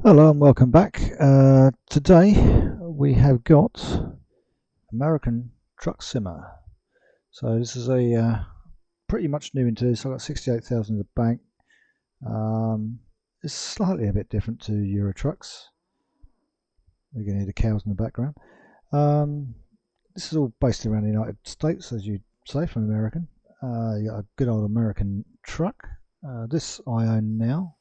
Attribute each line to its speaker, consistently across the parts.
Speaker 1: Hello and welcome back. Today we have got American Truck Simmer. So this is a pretty much new into this. I've got 68,000 in the bank. It's slightly a bit different to Euro Trucks. We're going to hear the cows in the background. This is all based around the United States, as you'd say, from American. You got a good old American truck. This I own now.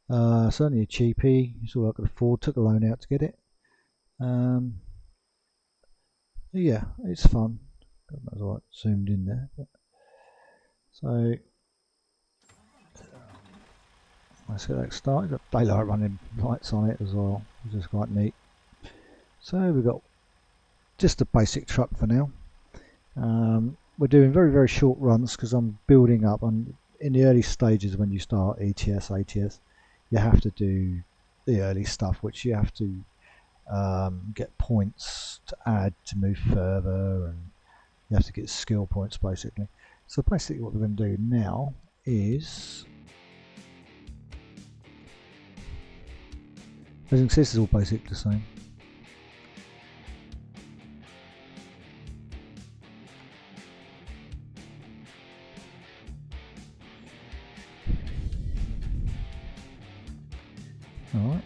Speaker 1: Certainly a cheapie. It's all I could afford. Took a loan out to get it. Yeah, it's fun. God knows I zoomed in there. So let's get that started. Got daylight running lights on it as well, which is quite neat. So we've got just a basic truck for now. We're doing very short runs because I'm building up. And in the early stages, when you start ETS, ATS, you have to do the early stuff, which you have to get points to add to move further, and you have to get skill points basically. So basically what we're going to do now is, as you can see, this is all basically the same. Alright,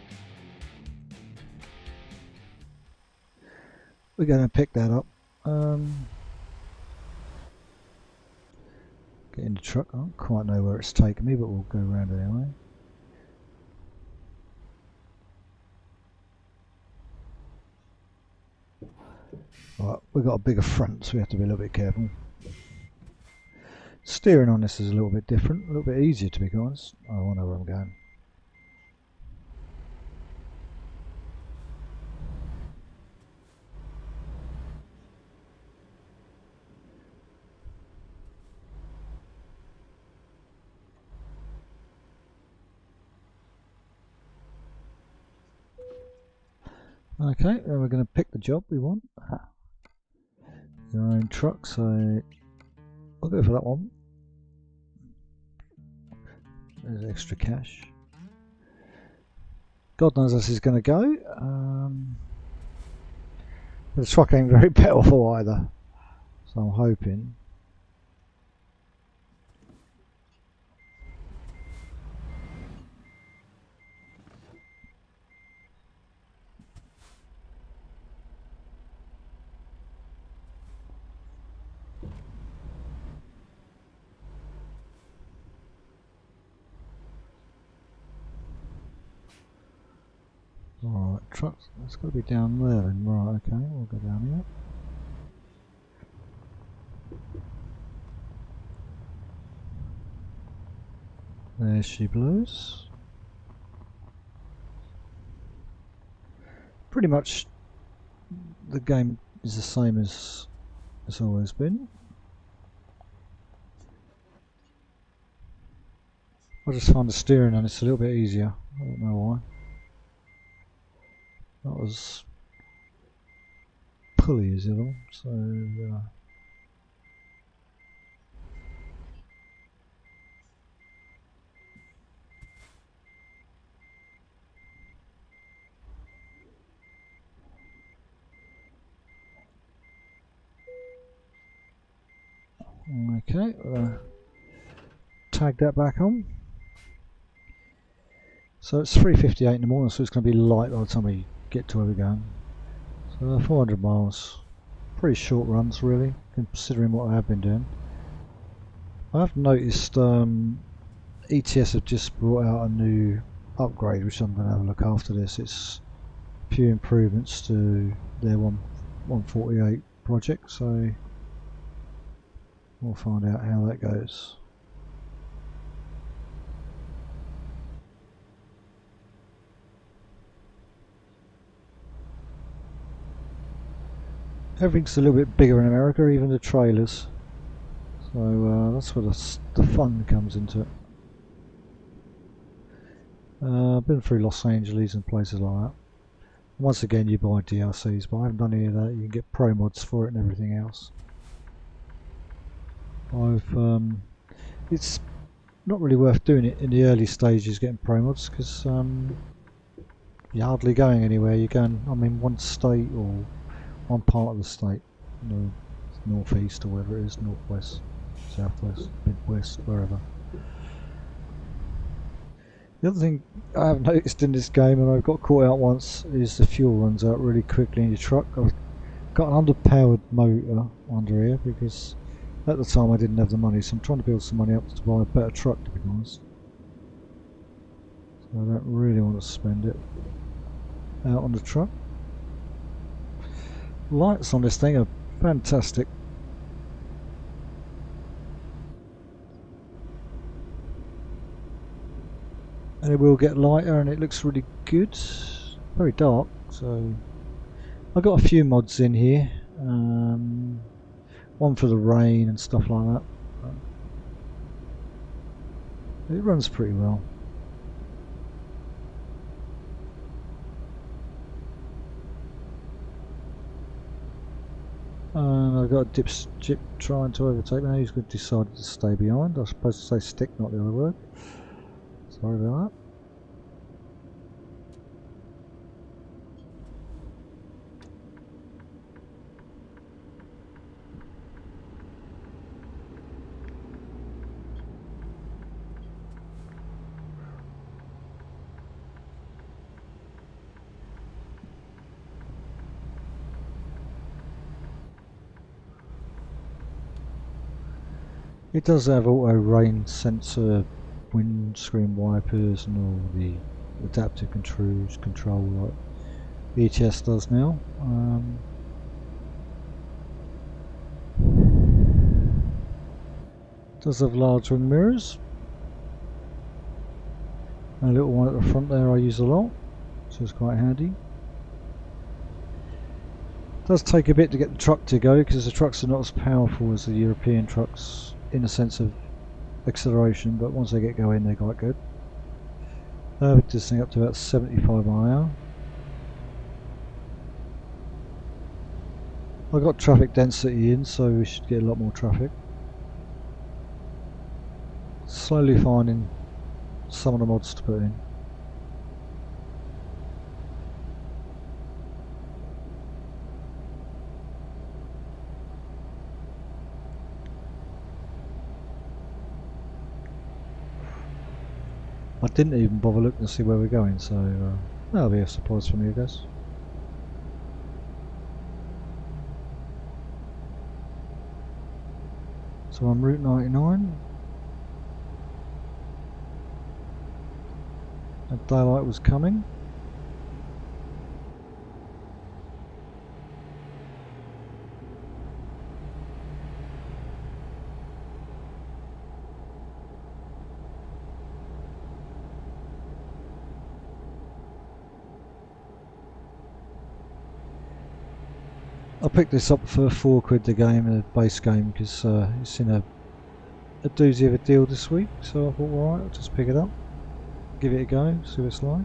Speaker 1: we're going to pick that up. Get in the truck. I don't quite know where it's taken me, but we'll go around it anyway. Right, we've got a bigger front, so we have to be a little bit careful. Steering on this is a little bit different, a little bit easier to be honest. Oh, I know where I'm going. Okay, then we're going to pick the job we want. Your own truck, so I'll go for that one. There's extra cash. God knows this is going to go. The truck ain't very powerful either, so I'm hoping. Alright, trucks, it's got to be down there then. Right, okay, we'll go down here. There she blows. Pretty much the game is the same as it's always been. I just find the steering on it's a little bit easier. I don't know why. That was pulley as well, so okay, tag that back on. So it's 3:58 in the morning, so it's going to be light by the time we get to where we're going. So 400 miles, pretty short runs really, considering what I have been doing. I have noticed ETS have just brought out a new upgrade, which I'm going to have a look after this. It's a few improvements to their 148 project, so we'll find out how that goes. Everything's a little bit bigger in America, even the trailers. So that's where the fun comes into it. I've been through Los Angeles and places like that. Once again, you buy DLCs, but I haven't done any of that. You can get pro mods for it and everything else. It's not really worth doing it in the early stages, getting pro mods, because you're hardly going anywhere. You're going, I'm in one state or one part of the state, northeast or wherever it is, northwest, southwest, midwest, wherever. The other thing I have noticed in this game, and I've got caught out once, is the fuel runs out really quickly in your truck. I've got an underpowered motor under here because at the time I didn't have the money, so I'm trying to build some money up to buy a better truck, to be honest. So I don't really want to spend it out on the truck. Lights on this thing are fantastic. And it will get lighter and it looks really good. Very dark, so I've got a few mods in here. One for the rain and stuff like that. It runs pretty well. And I've got a dipshit trying to overtake me. He's decided to stay behind. I was supposed to say stick, not the other word. Sorry about that. It does have auto rain sensor, windscreen wipers and all the adaptive control like ETS does now. Does have large wing mirrors. And a little one at the front there I use a lot, so it's quite handy. Does take a bit to get the truck to go because the trucks are not as powerful as the European trucks in a sense of acceleration, but once they get going they're quite good. With this thing up to about 75 miles an hour. I've got traffic density in, so we should get a lot more traffic. Slowly finding some of the mods to put in. I didn't even bother looking to see where we're going, so that'll be a surprise for me, I guess. So I'm Route 99. And daylight was coming. I picked this up for £4 the game, a base game, because it's in a doozy of a deal this week, so I thought, alright, I'll just pick it up, give it a go, see what it's like.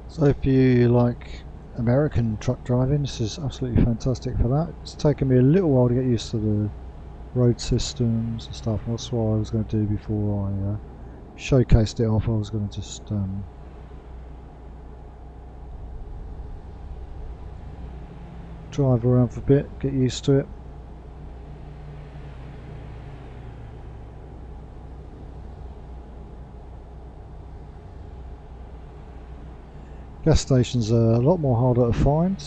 Speaker 1: So if you like American truck driving, this is absolutely fantastic for that. It's taken me a little while to get used to the road systems and stuff. That's what I was going to do before I showcased it off. I was going to just drive around for a bit, get used to it. Gas stations are a lot more harder to find.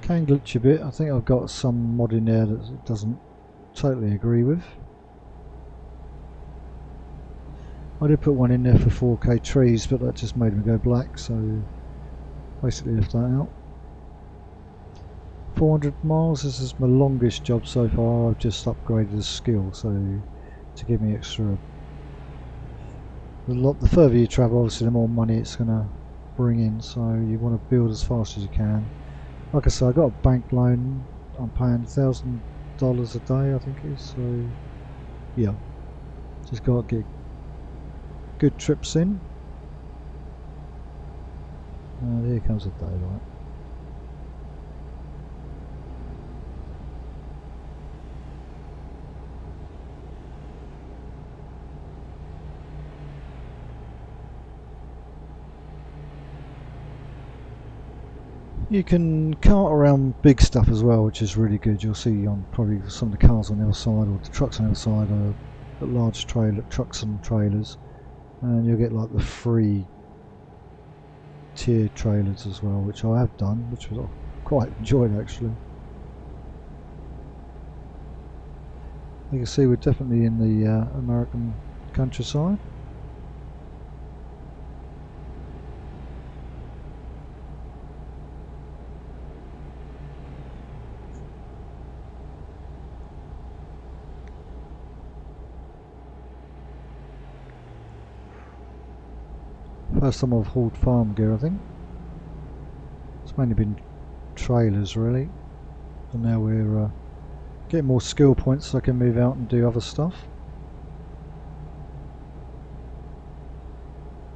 Speaker 1: Can glitch a bit. I think I've got some mod in there that it doesn't totally agree with. I did put one in there for 4K trees, but that just made them go black, so basically left that out. 400 miles, this is my longest job so far. I've just upgraded the skill, so to give me extra The further you travel, obviously the more money it's going to bring in, so you want to build as fast as you can. Like I said, I got a bank loan. I'm paying $1,000 a day, I think it is. So yeah, just got to get good trips in. Here comes the daylight. You can cart around big stuff as well, which is really good. You'll see on probably some of the cars on the other side, or the trucks on the other side, are large trucks and trailers, and you'll get like the free tier trailers as well, which I have done, which was quite enjoyed actually. You can see we're definitely in the American countryside. First time I've hauled farm gear, I think. It's mainly been trailers really, and now we're getting more skill points so I can move out and do other stuff.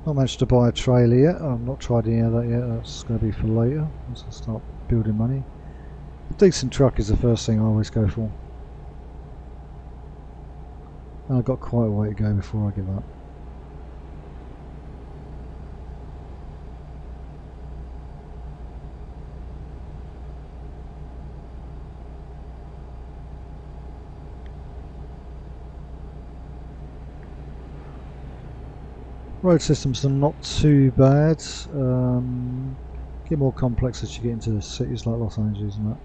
Speaker 1: Not managed to buy a trailer yet. I've not tried any of that yet. That's going to be for later once I start building money. A decent truck is the first thing I always go for. And I've got quite a way to go before I give up. Road systems are not too bad. Get more complex as you get into cities like Los Angeles and that.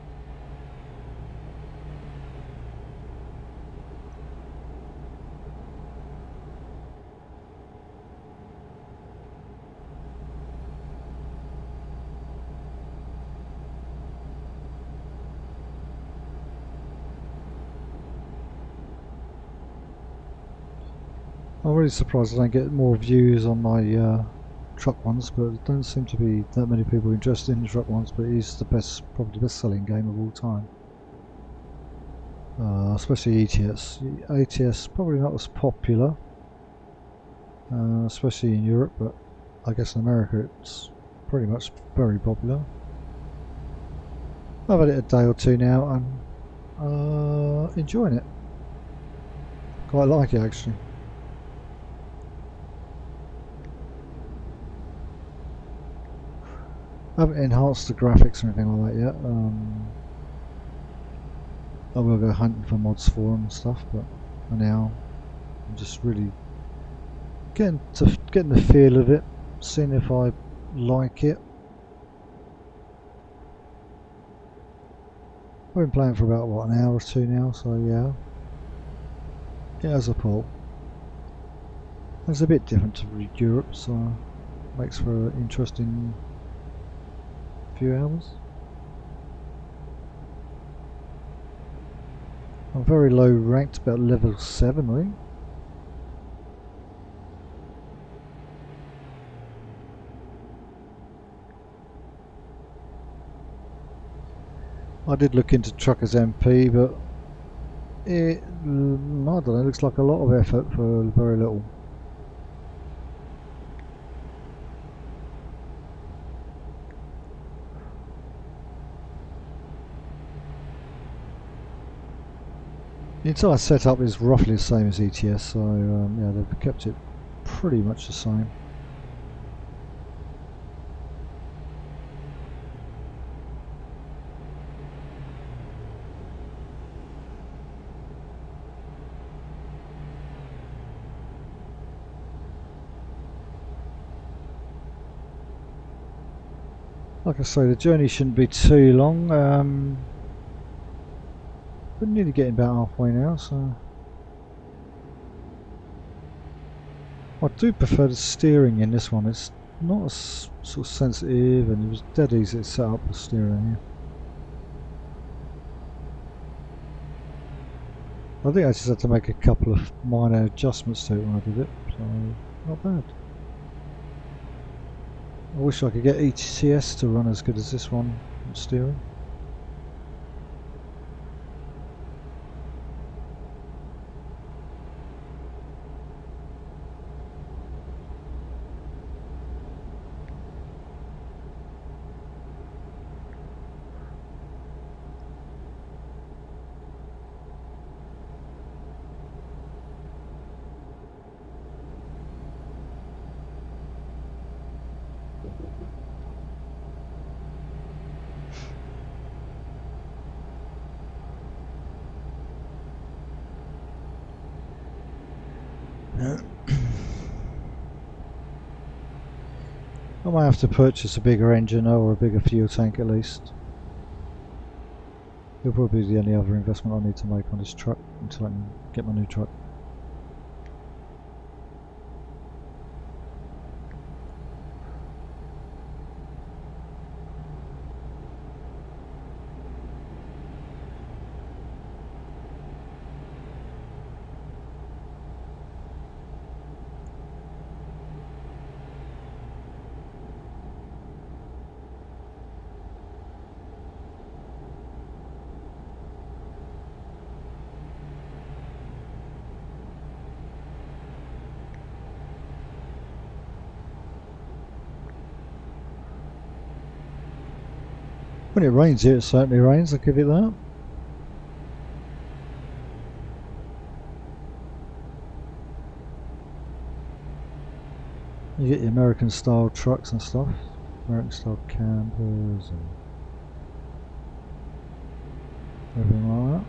Speaker 1: I'm really surprised I don't get more views on my truck ones, but there don't seem to be that many people interested in the truck ones, but it is probably the best selling game of all time. Especially ETS. ATS probably not as popular, especially in Europe, but I guess in America it's pretty much very popular. I've had it a day or two now and enjoying it. Quite like it actually. I haven't enhanced the graphics or anything like that yet. I will go hunting for mods for them and stuff, but for now I'm just really getting the feel of it, seeing if I like it. I've been playing for about what, an hour or two now, so yeah. It has a pull. It's a bit different to Europe, so makes for an interesting few hours. I'm very low ranked, about level 7 I think. I did look into Truckers MP, but I don't know, it looks like a lot of effort for very little. The entire setup is roughly the same as ETS, so yeah, they've kept it pretty much the same. Like I say, the journey shouldn't be too long. We're nearly getting about halfway now, so I do prefer the steering in this one. It's not as sort of sensitive, and it was dead easy to set up the steering here. I think I just had to make a couple of minor adjustments to it when I did it. So Not bad. I wish I could get ETCS to run as good as this one on steering. I might have to purchase a bigger engine or a bigger fuel tank at least. It'll probably be the only other investment I need to make on this truck until I can get my new truck. When it rains here, it certainly rains, I'll give it that. You get your American style trucks and stuff, American style campers and everything like that.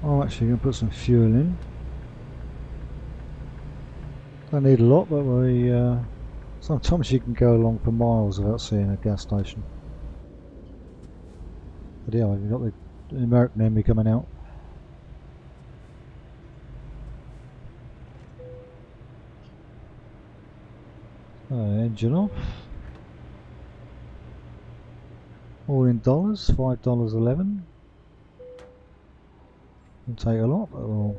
Speaker 1: I'm actually going to put some fuel in. Don't need a lot, but sometimes you can go along for miles without seeing a gas station. But yeah, you've got the American enemy coming out. Engine off. All in dollars, $5.11. Won't take a lot, but we'll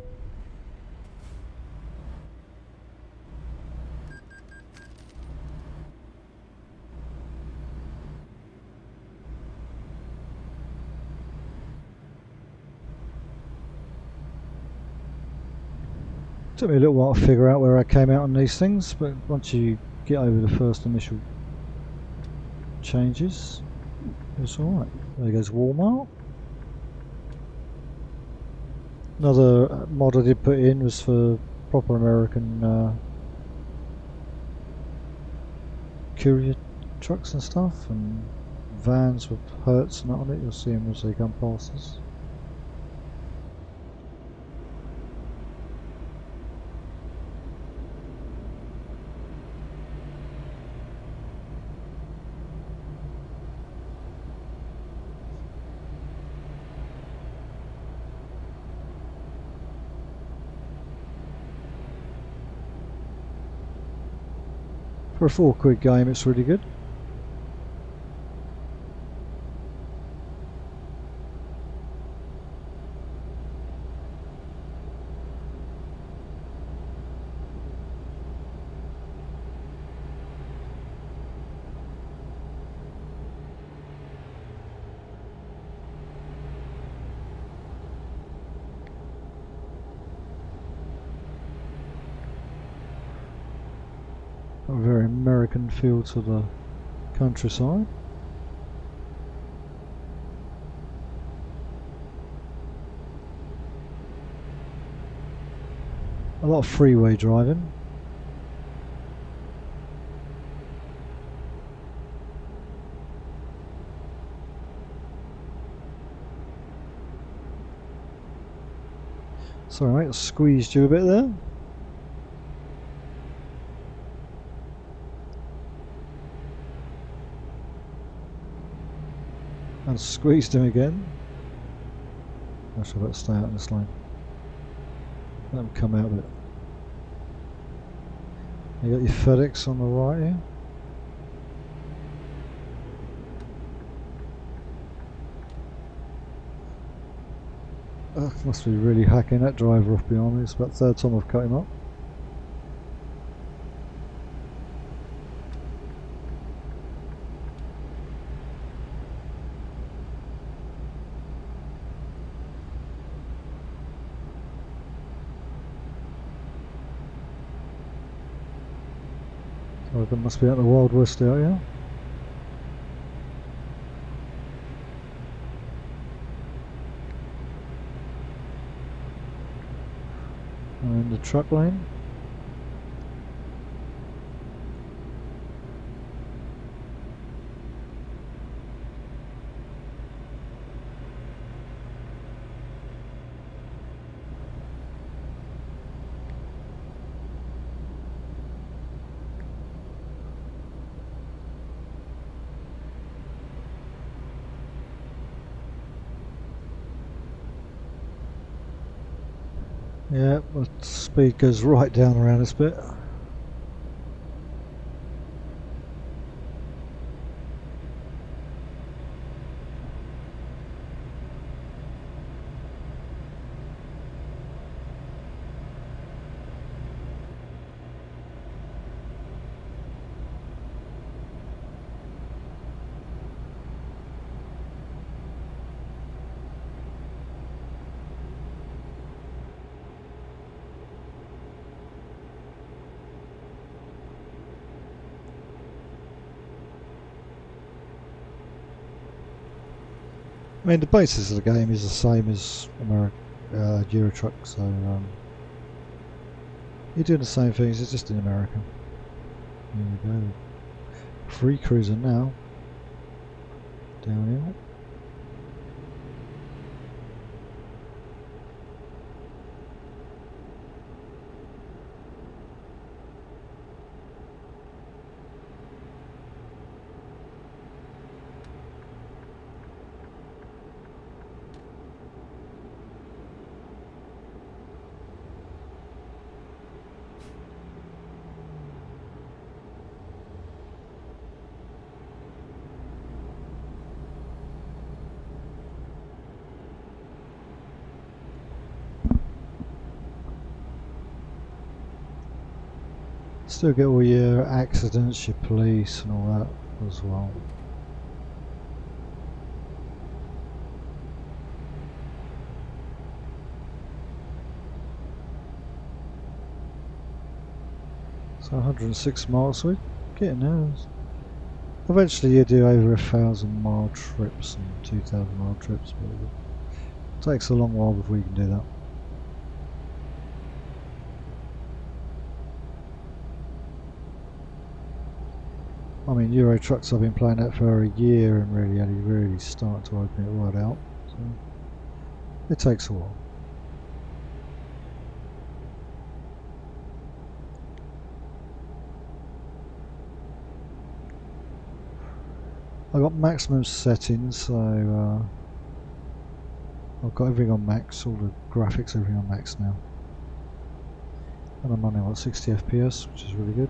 Speaker 1: took me a little while to figure out where I came out on these things, but once you get over the first initial changes, it's alright. There goes Walmart. Another mod I did put in was for proper American courier trucks and stuff, and vans with Hertz and that on it. You'll see them as they come past us. For a £4 game, it's really good. A very American feel to the countryside. A lot of freeway driving. Sorry mate, I squeezed you a bit there. And squeezed him again. Actually, I better stay out in this lane. Let him come out a bit. You got your FedEx on the right here. Must be really hacking that driver off behind me. It's about the third time I've cut him up. So they must be out the Wild West out here. And in the truck lane. Yeah, the speed goes right down around this bit. I mean, the basis of the game is the same as Euro Truck, so you're doing the same things, it's just in America. Here we go. Free cruiser now. Downhill. Still get all your accidents, your police and all that as well. So 106 miles, so we're getting there. Eventually you do over 1,000 mile trips and 2,000 mile trips, but it takes a long while before you can do that. I mean, Euro Trucks I've been playing that for a year and really starting to open it right out. So it takes a while. I've got maximum settings, so I've got everything on max, all the graphics, everything on max now. And I'm running like 60 FPS, which is really good.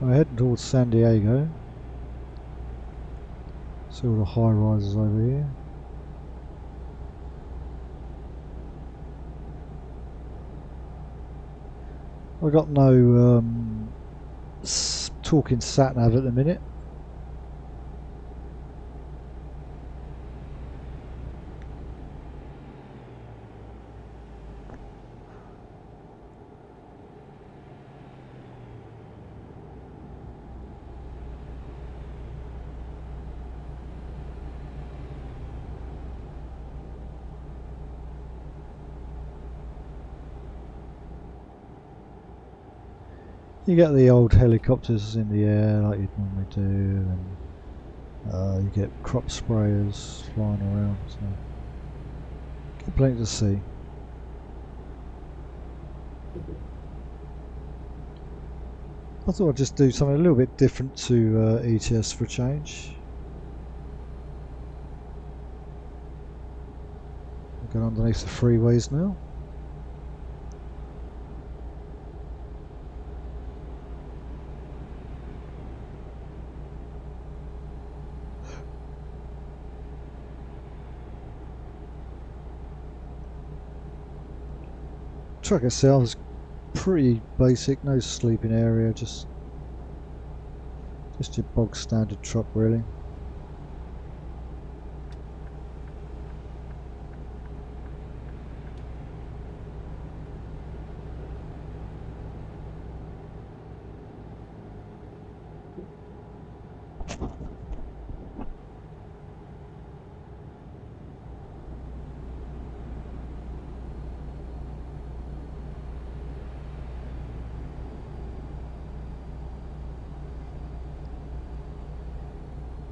Speaker 1: We're heading towards San Diego. See all the high rises over here. I've got no talking sat nav at the minute. You get the old helicopters in the air like you'd normally do, and you get crop sprayers flying around, so get plenty to see. I thought I'd just do something a little bit different to ETS for a change. We're going underneath the freeways now. Truck itself is pretty basic, no sleeping area, just your bog standard truck really.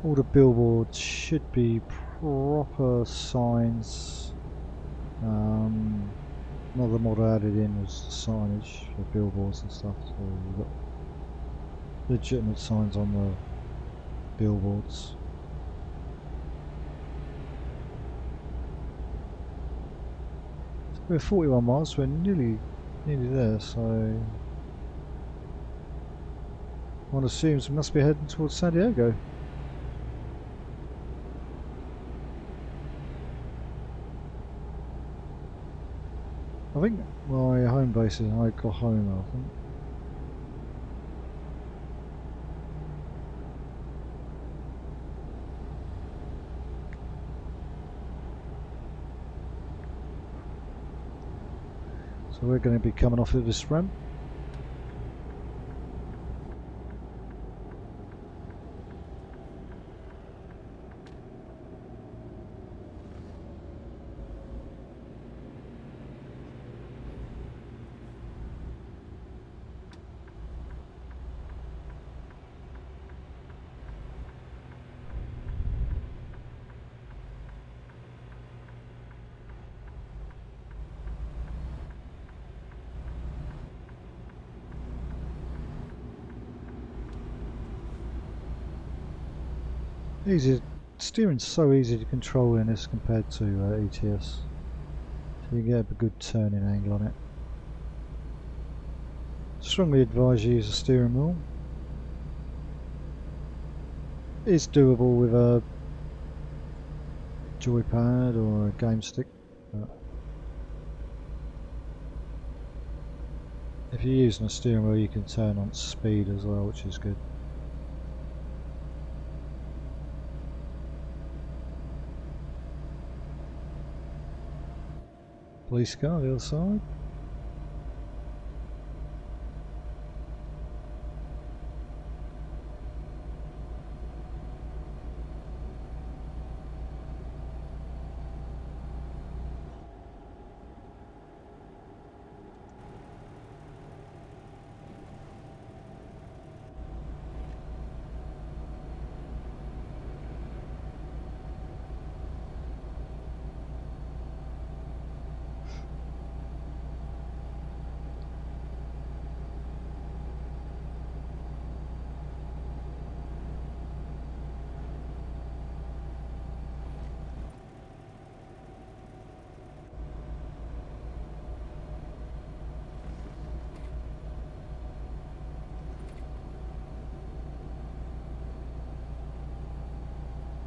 Speaker 1: All the billboards should be proper signs. Another mod I added in was the signage for billboards and stuff, so we've got legitimate signs on the billboards. So we're 41 miles, we're nearly there, so one assumes we must be heading towards San Diego. I think my home base is Oklahoma, I think. So we're going to be coming off of this ramp. Easy, steering's so easy to control in this compared to ETS. So you get a good turning angle on it. Strongly advise you use a steering wheel. It's doable with a joypad or a game stick. But if you're using a steering wheel, you can turn on speed as well, which is good. Police car on the other side.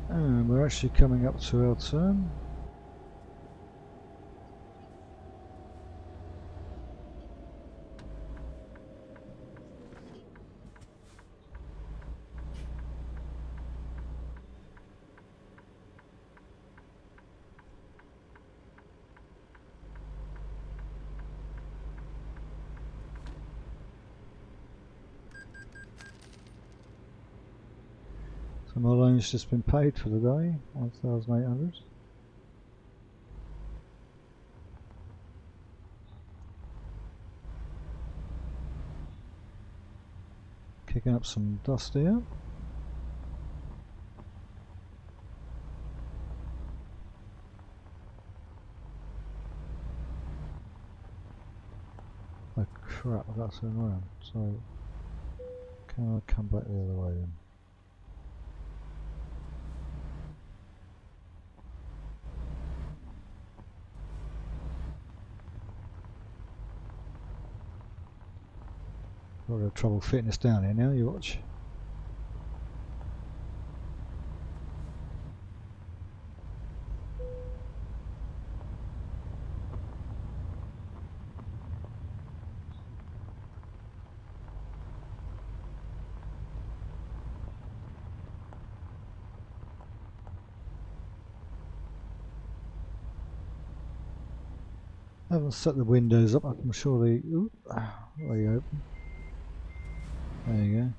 Speaker 1: And we're actually coming up to our turn. So my loan's just been paid for the day, 1,800. Kicking up some dust here. Oh crap, I've got to turn around. So, can I come back the other way then? Got a bit of trouble fitting this down here now, you watch. I haven't set the windows up, I'm sure they... Ooh, there you go. There you go.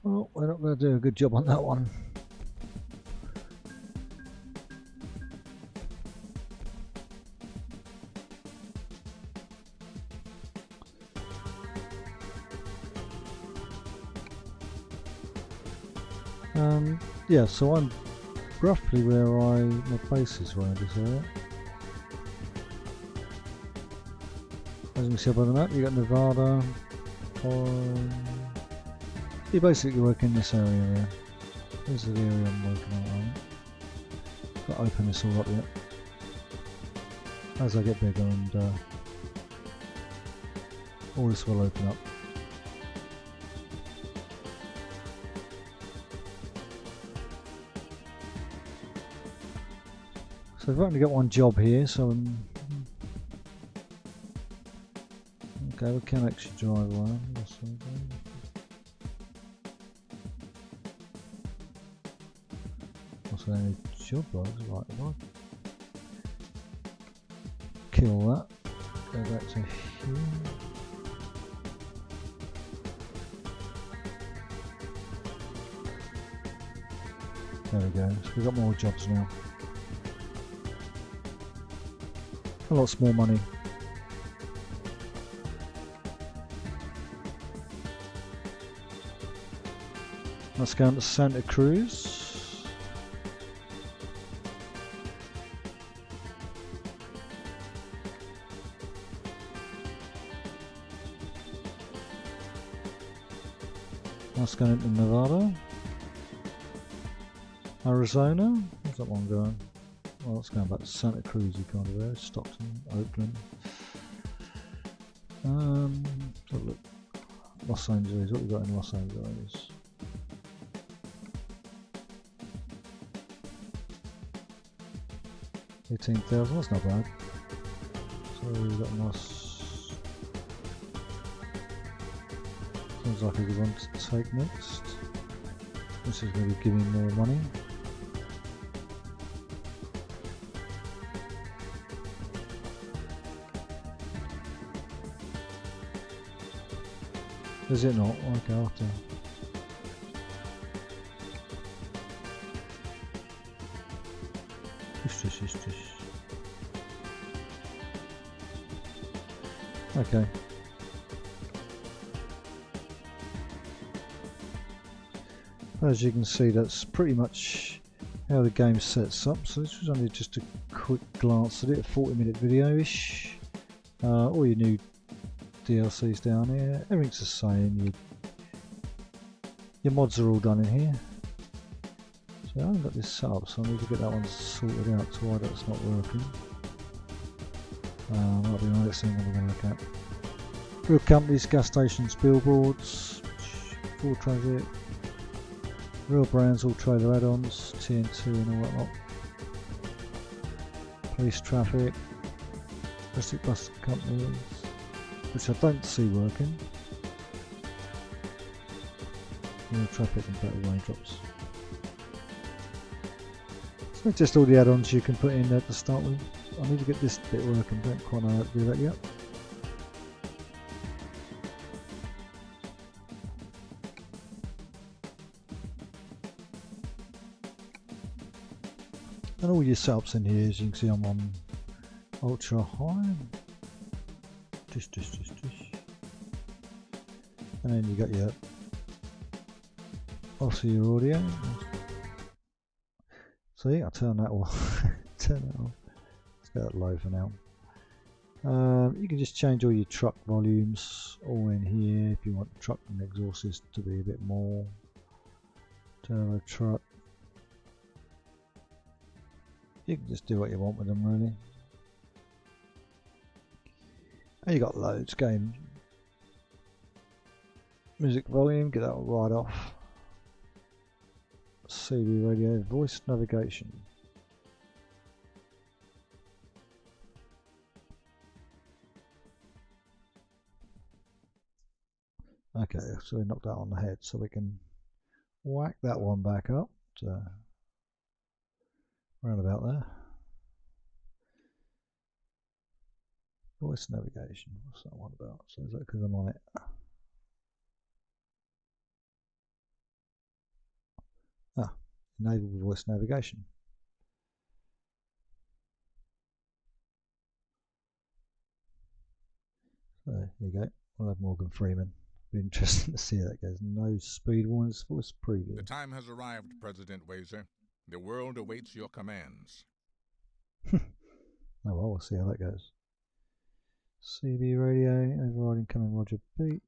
Speaker 1: Well, we're not going to do a good job on that one. Yeah, so I'm roughly where my base is around this area. As you can see up on the map, you got Nevada. You basically work in this area there. This is the area I'm working on. Right? Got to open this all up yet. As I get bigger and all this will open up. So I've only got one job here, so okay, we can actually drive around. What's the only job right? Right, if I kill that, go back to here. There we go. So we've got more jobs now. Lots more money. Let's go to Santa Cruz. Let's go into Nevada. Arizona. Where's that one going? Well, let's go back to Santa Cruz kind of area. Stockton, Oakland. So look, Los Angeles. What we got in Los Angeles? $18,000. That's not bad. So we've got a nice. Sounds like a good one to take next. This is going to be giving more money. Is it not? Okay, after. Okay. As you can see, that's pretty much how the game sets up. So this was only just a quick glance at it, a 40-minute video-ish. All your new DLC's down here. Everything's the same. Your mods are all done in here. So I haven't got this set up, so I need to get that one sorted out to why that's not working. Might be the next thing we're going to look at. Real companies, gas stations, billboards, Ford Transit, real brands, all trailer add-ons, TNT and all that lot. Police traffic, domestic bus companies, which I don't see working. Real traffic and better raindrops. So just all the add-ons you can put in there to start with. I need to get this bit working, don't quite know how to do that yet. And all your setups in here, as you can see, I'm on ultra high. And then you got your obviously your audio. See, I turn that off. Turn that off. Let's get that low for now. You can just change all your truck volumes all in here if you want the truck and exhausts to be a bit more. Turbo truck. You can just do what you want with them, really. And you got loads. Game music volume, get that right off. CB radio, voice navigation. Okay, so we knocked that on the head, so we can whack that one back up to around about there. Voice navigation, what's that one about? So is that because I'm on it? Ah, enable voice navigation. So there you go. We'll have Morgan Freeman. Be interesting to see how that goes. No speed warnings, voice preview.
Speaker 2: The time has arrived, President Wazer. The world awaits your commands.
Speaker 1: Oh well, we'll see how that goes. CB radio, overriding coming Roger beat.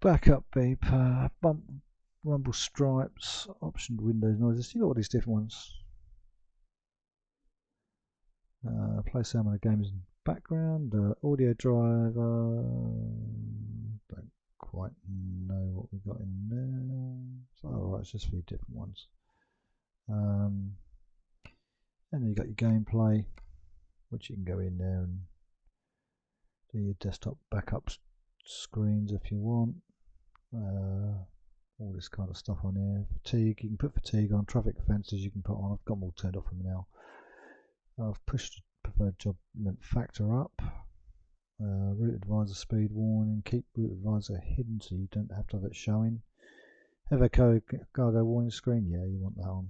Speaker 1: Backup beep, bump, rumble stripes, optioned Windows noises. You got all these different ones. Play sound when the game is in background. Audio driver. Don't quite know what we got in there. So, alright, it's just a few different ones. And then you got your gameplay, which you can go in there and do your desktop backup screens if you want. All this kind of stuff on here. Fatigue, you can put fatigue on. Traffic offences you can put on. I've got them all turned off for now. I've pushed the preferred job length factor up. Route advisor speed warning. Keep route advisor hidden so you don't have to have it showing. Have a cargo warning screen. Yeah, you want that on.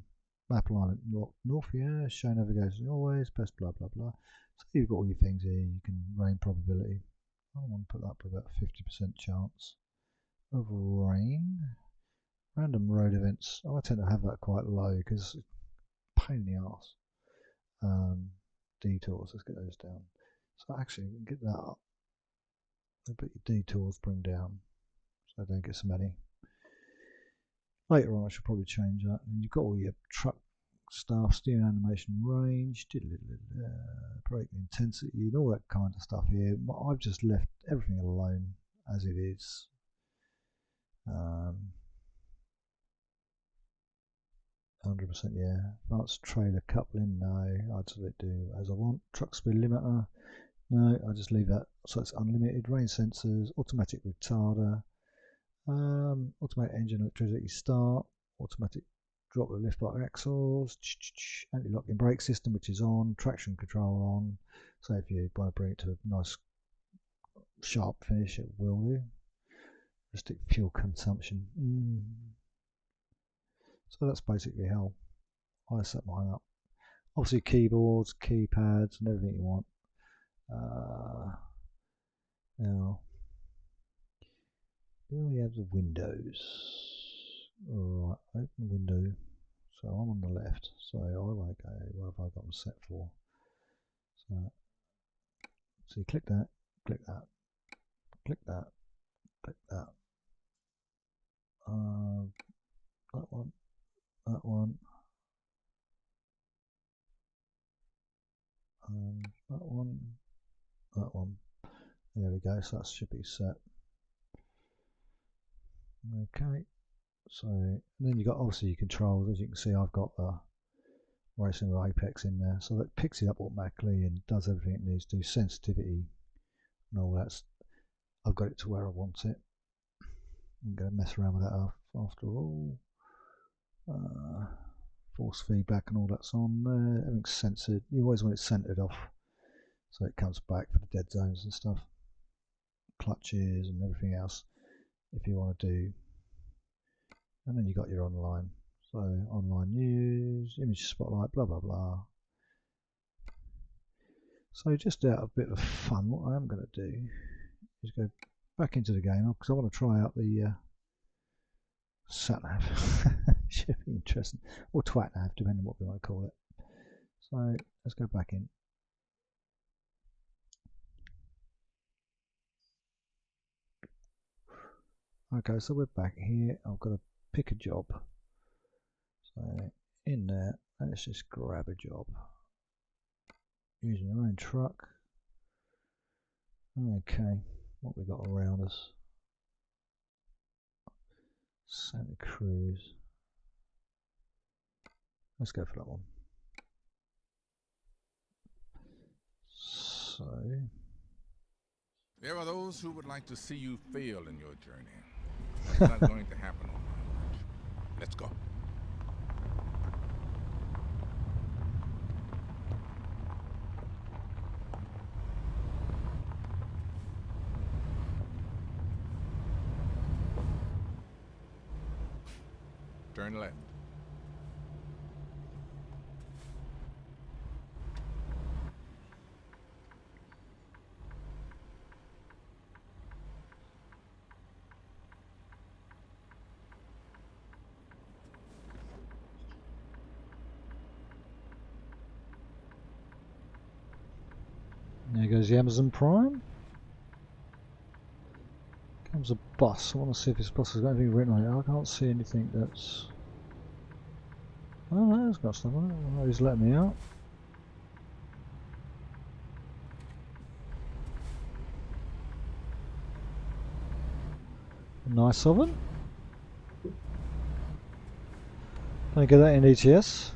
Speaker 1: Map alignment north. Yeah. Show navigation always. Best blah blah blah. So you've got all your things here. You can rain probability. I want to put that up to about 50% chance of rain. Random road events. I tend to have that quite low because pain in the arse. Detours. Let's get those down. So actually, we can get that up. But your detours bring down, so I don't get so many. Later on, I should probably change that. And you've got all your truck stuff, steering animation range, brake intensity, and all that kind of stuff here. I've just left everything alone as it is. 100%, yeah. Advanced trailer coupling, no. I just let it do as I want. Truck speed limiter, no. I just leave that. So it's unlimited. Rain sensors, automatic retarder, automatic engine electricity start, automatic drop of lift bar axles, anti-locking brake system which is on, traction control on. So if you want to bring it to a nice sharp finish, it will do. Realistic fuel consumption. So that's basically how I set mine up. Obviously keyboards, keypads and everything you want. Now, here we have the windows. Alright, open window. So I'm on the left. So I want to go, what have I got them set for? So you click that, click that, click that, click that. That one, that one, and that one, that one. There we go, so that should be set. Okay, so then you've got obviously your controls. As you can see, I've got the racing with Apex in there, so that picks it up automatically and does everything it needs to, sensitivity and all that. I've got it to where I want it. I'm going to mess around with that after all. Force feedback and all that's on there. Everything's censored. You always want it centered off so it comes back for the dead zones and stuff. Clutches and everything else if you want to do. And then you got your online. So online news, image spotlight, blah blah blah. So just out of a bit of fun, what I am going to do is go back into the game because I want to try out the sat-nav. Should be interesting, or twat-nav, depending on what we want to call it. So let's go back in. Okay, so we're back here. I've got to pick a job. So in there, let's just grab a job using your own truck. Okay, what we got around us? Santa Cruz. Let's go for that one. So
Speaker 2: There are those who would like to see you fail in your journey. That's not going to happen on my watch. Let's go. Turn left.
Speaker 1: there goes the Amazon Prime. Comes a bus. I want to see if this bus has got anything written on it. I can't see anything that's... Oh no, it's got stuff on it. Oh, he's letting me out. Nice of it. Don't get that in ETS.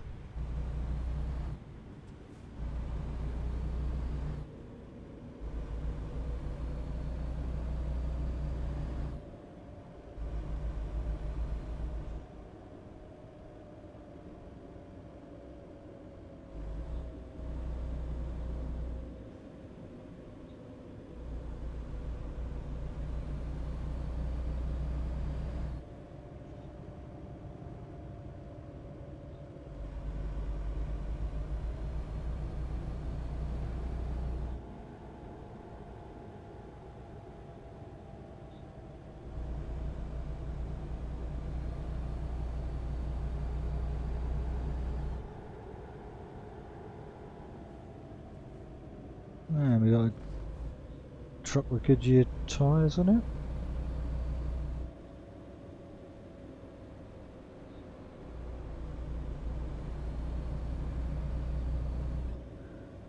Speaker 1: And we got a truck with Goodyear tyres on it.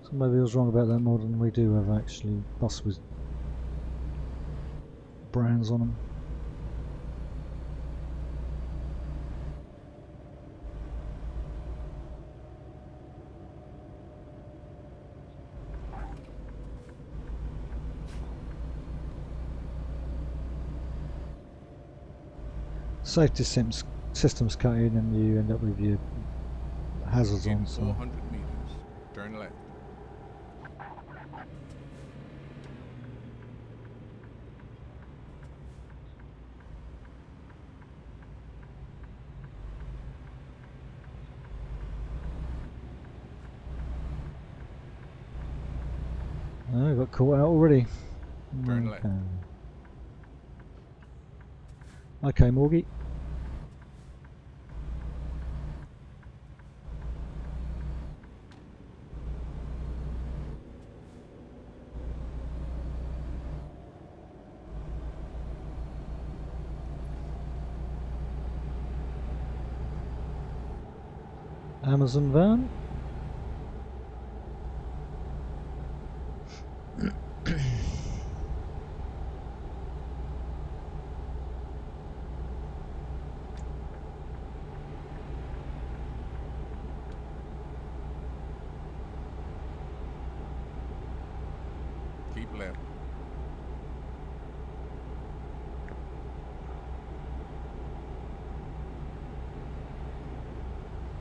Speaker 1: So maybe I was wrong about that model, and we do have actually bus with brands on them. Safety systems cut in and you end up with your hazards
Speaker 2: In
Speaker 1: on. So
Speaker 2: 400 meters. Turn left.
Speaker 1: I got caught out already.
Speaker 2: Turn left.
Speaker 1: Okay, Morgie. Amazon van.
Speaker 2: left.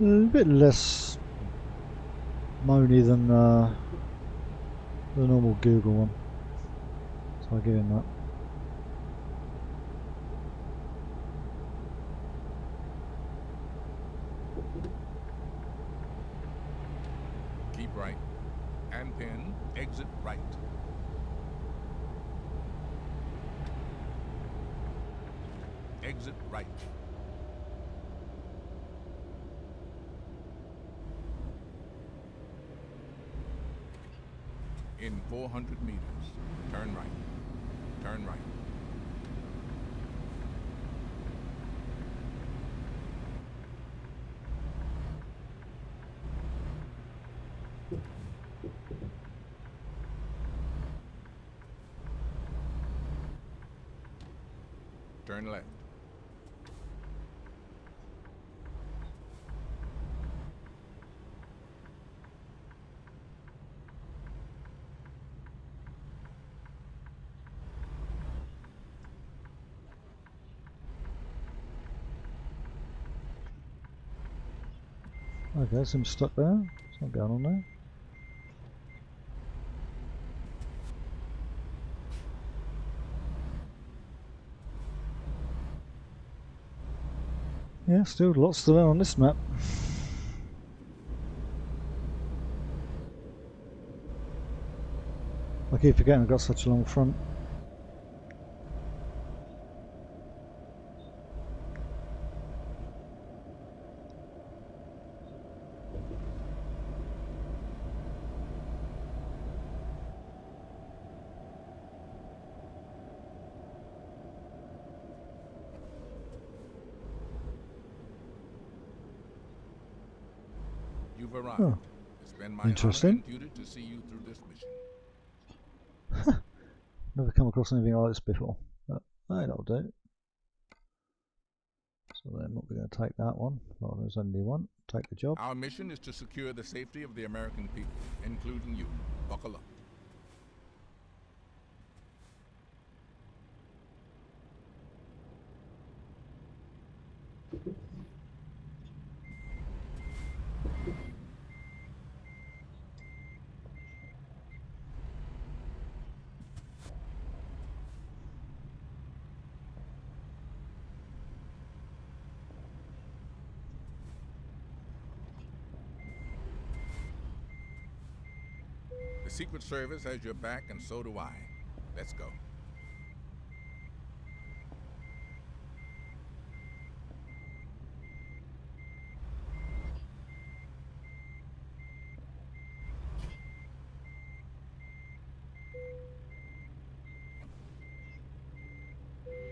Speaker 1: A bit less moany than the normal Google one, so I'll give him that.
Speaker 2: Keep right. And pin. Exit right. Exit right. In 400 meters, turn right. Turn right. Turn left.
Speaker 1: Okay, so I'm stuck there. It's not going on there. Yeah, still lots to learn on this map. I keep forgetting I've got such a long front.
Speaker 2: You've arrived.
Speaker 1: Oh,
Speaker 2: It's been my
Speaker 1: interesting.
Speaker 2: honor and duty to see you through this mission.
Speaker 1: Never come across anything like this before. But hey, that'll do. So then we're going to take that one. Well, there's only one. Take the job.
Speaker 2: Our mission is to secure the safety of the American people, including you. Buckle up. The Secret Service has your back, and so do I. Let's go.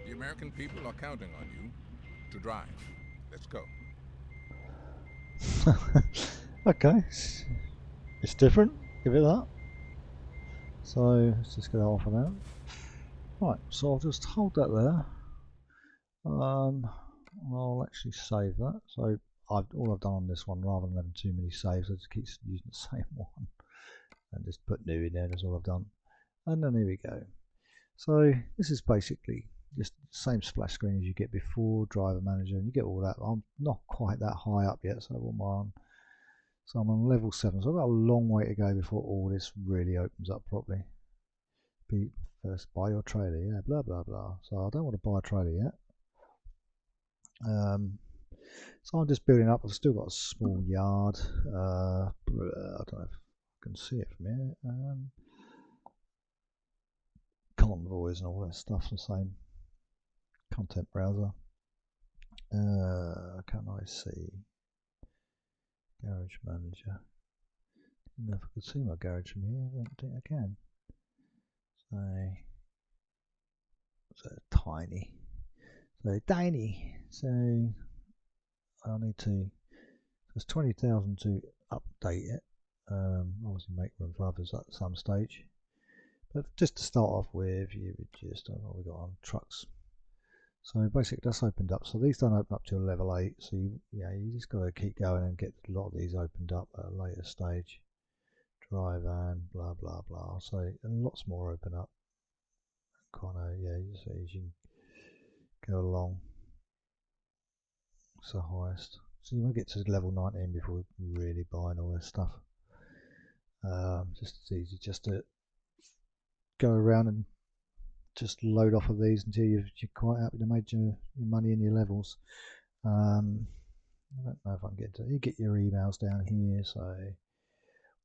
Speaker 2: The American people are counting on you to drive. Let's go.
Speaker 1: Okay, it's different. Give it that. So let's just get off of that. Right, so I'll just hold that there. I'll actually save that. So all I've done on this one, rather than having too many saves, I just keep using the same one and just put new in there. That's all I've done. And then here we go. So this is basically just the same splash screen as you get before, driver manager, and you get all that. I'm not quite that high up yet, so what am I on? So I'm on level 7, so I've got a long way to go before all this really opens up properly. First buy your trailer, yeah, blah blah blah. So I don't want to buy a trailer yet. So I'm just building up. I've still got a small yard. I don't know if I can see it from here. Convoys and all that stuff, the same content browser. Can I see garage manager? I don't know if I could see my garage from here. I don't think I can. So tiny. So tiny. So I need to. There's 20,000 to update it. Obviously make room for others at some stage. But just to start off with, you would just, I don't know what we got on trucks. So basically that's opened up. So these don't open up till level 8. So you just got to keep going and get a lot of these opened up at a later stage. dry van, blah blah blah. So and lots more open up. Kind of, yeah, you see as you go along. It's the highest. So you won't get to level 19 before really buying all this stuff. Just it's easy just to go around and just load off of these until you're quite happy to make your money in your levels. I don't know if I can get to. You get your emails down here, so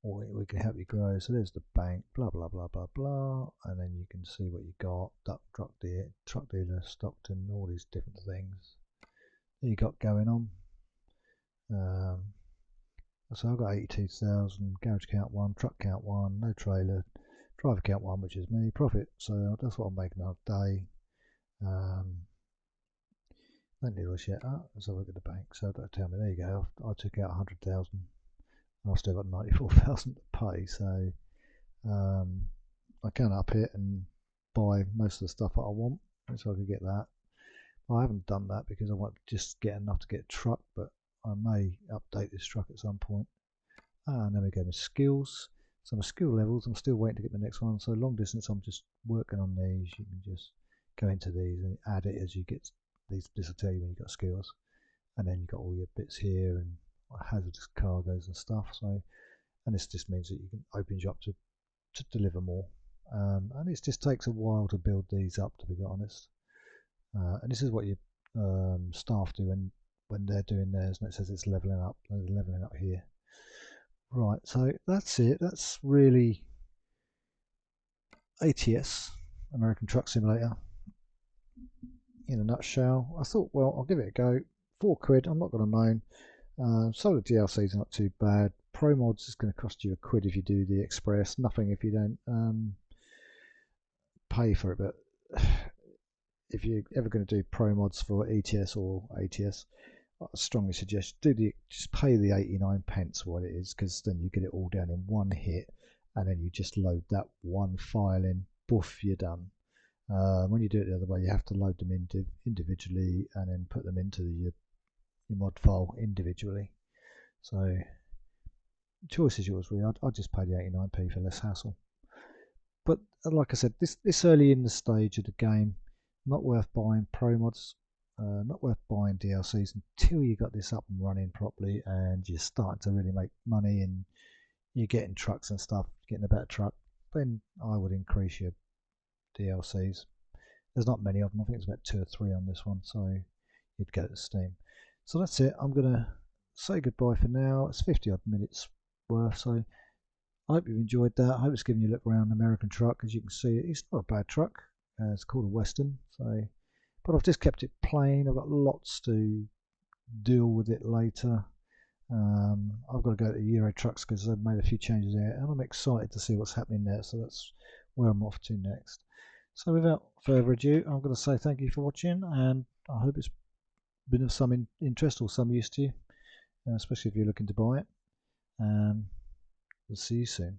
Speaker 1: or we can help you grow. So there's the bank, blah blah blah blah blah, and then you can see what you got. Truck dealer, Stockton, all these different things that you got going on. So I've got 82,000, garage count 1, truck count 1, no trailer, driver count 1, which is me, profit. So that's what I'm making on a day. Don't need all this yet. Let's have a look at the bank. So that'll tell me, there you go, I took out 100,000 and I've still got 94,000 to pay. So I can up it and buy most of the stuff that I want, so I could get that. I haven't done that because I want to just get enough to get a truck, but I may update this truck at some point. And then we go to skills. So my skill levels, I'm still waiting to get the next one. So long distance, I'm just working on these. You can just go into these and add it as you get these. This will tell you when you've got skills. And then you've got all your bits here and hazardous cargoes and stuff. So, and this just means that you can open you up to deliver more. And it just takes a while to build these up, to be honest. And this is what your staff do when they're doing theirs, and it says it's leveling up. They're leveling up here. Right, so that's it. That's really ATS, American Truck Simulator, in a nutshell. I thought, well, I'll give it a go. £4. I'm not going to moan. Some of the DLCs are not too bad. Pro mods is going to cost you £1 if you do the Express. Nothing if you don't pay for it. But if you're ever going to do pro mods for ETS or ATS, I strongly suggest just pay the 89p what it is, because then you get it all down in one hit, and then you just load that one file in. Boof, you're done. When you do it the other way, you have to load them individually and then put them into your mod file individually. So choice is yours, really. I'd just pay the 89p for less hassle. But like I said, this early in the stage of the game, not worth buying pro mods. Not worth buying DLCs until you got this up and running properly and you're starting to really make money and you're getting trucks and stuff, getting a better truck. Then I would increase your DLCs. There's not many of them. I think it's about 2 or 3 on this one, so you'd go to Steam. So that's it. I'm gonna say goodbye for now. It's 50 odd minutes worth, so I hope you've enjoyed that. I hope it's given you a look around American Truck. As you can see, it's not a bad truck. It's called a Western, so. But I've just kept it plain. I've got lots to deal with it later. I've got to go to Euro Trucks because they've made a few changes there, and I'm excited to see what's happening there. So that's where I'm off to next. So without further ado, I'm going to say thank you for watching, and I hope it's been of some interest or some use to you, especially if you're looking to buy it. We'll see you soon.